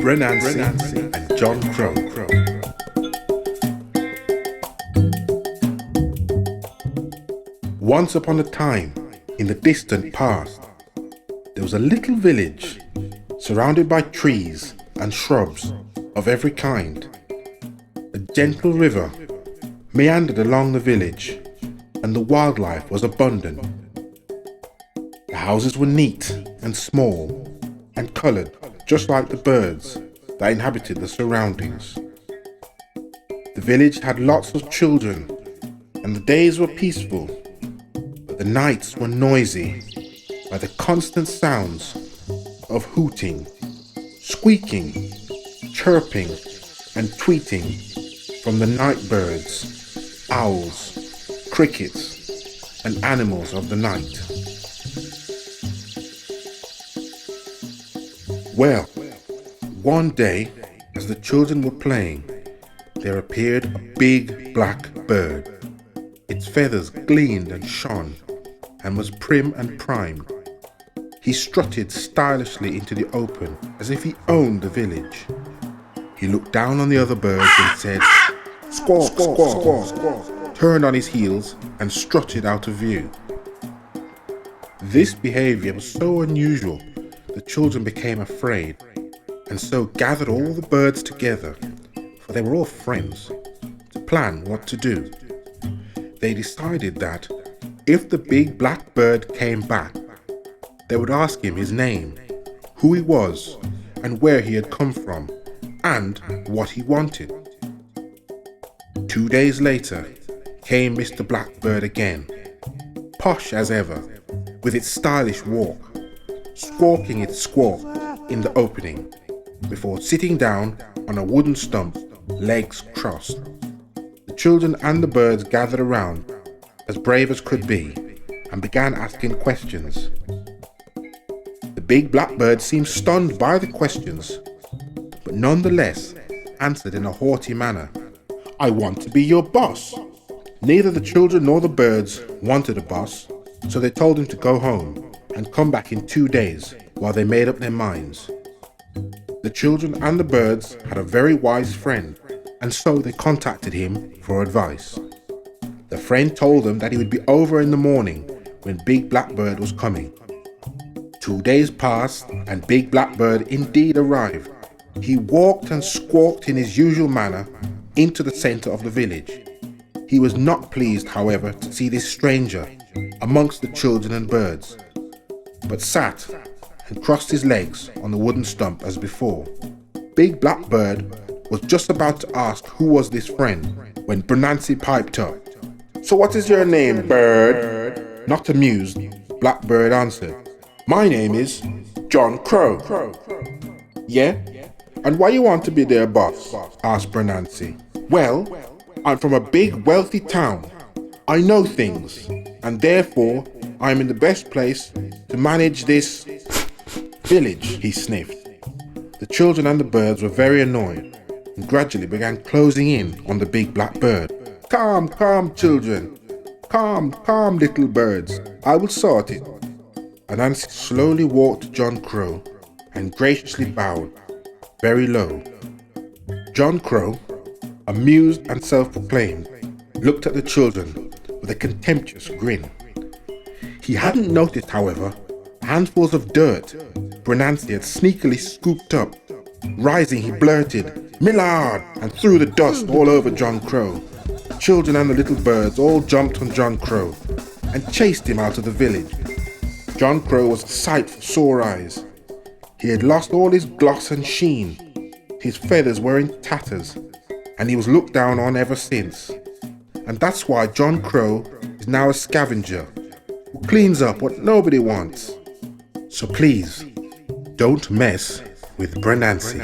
Bre Anansi and John Crow. Once upon a time, in the distant past, there was a little village surrounded by trees and shrubs of every kind. A gentle river meandered along the village, and the wildlife was abundant. The houses were neat and small and coloured just like the birds that inhabited the surroundings. The village had lots of children, and the days were peaceful, but the nights were noisy by the constant sounds of hooting, squeaking, chirping, and tweeting from the night birds, owls, crickets, and animals of the night. Well, one day, as the children were playing, there appeared a big black bird. Its feathers gleamed and shone, and was prim and primed. He strutted stylishly into the open as if he owned the village. He looked down on the other birds and said, "Squawk, squawk, squawk," turned on his heels and strutted out of view. This behaviour was so unusual, the children became afraid, and so gathered all the birds together, for they were all friends, to plan what to do. They decided that if the big black bird came back, they would ask him his name, who he was, and where he had come from, and what he wanted. 2 days later came Mr. Blackbird again, posh as ever, with its stylish walk, squawking its squawk in the opening, before sitting down on a wooden stump, legs crossed. The children and the birds gathered around, as brave as could be, and began asking questions. The big blackbird seemed stunned by the questions, but nonetheless answered in a haughty manner, "I want to be your boss." Neither the children nor the birds wanted a boss, so they told him to go home and come back in 2 days while they made up their minds. The children and the birds had a very wise friend, and so they contacted him for advice. The friend told them that he would be over in the morning when Big Blackbird was coming. 2 days passed, and Big Blackbird indeed arrived. He walked and squawked in his usual manner into the centre of the village. He was not pleased, however, to see this stranger amongst the children and birds, but sat and crossed his legs on the wooden stump as before. Big Blackbird was just about to ask who was this friend when Bre Anansi piped up, "So what is your name, bird?" Not amused, Blackbird answered, "My name is John Crow." "Yeah? And why you want to be their boss?" asked Bre Anansi. "Well, I'm from a big wealthy town. I know things, and therefore I'm in the best place to manage this village," he sniffed. The children and the birds were very annoyed and gradually began closing in on the big black bird. "Calm, calm, children. Calm, calm, little birds. I will sort it." Anansi slowly walked to John Crow and graciously bowed, very low. John Crow, amused and self-proclaimed, looked at the children with a contemptuous grin. He hadn't noticed, however, handfuls of dirt Bre Anansi had sneakily scooped up. Rising, he blurted, "Millard!" and threw the dust all over John Crow. The children and the little birds all jumped on John Crow and chased him out of the village. John Crow was a sight for sore eyes. He had lost all his gloss and sheen. His feathers were in tatters, and he was looked down on ever since. And that's why John Crow is now a scavenger who cleans up what nobody wants. So please, don't mess with Bre Anansi.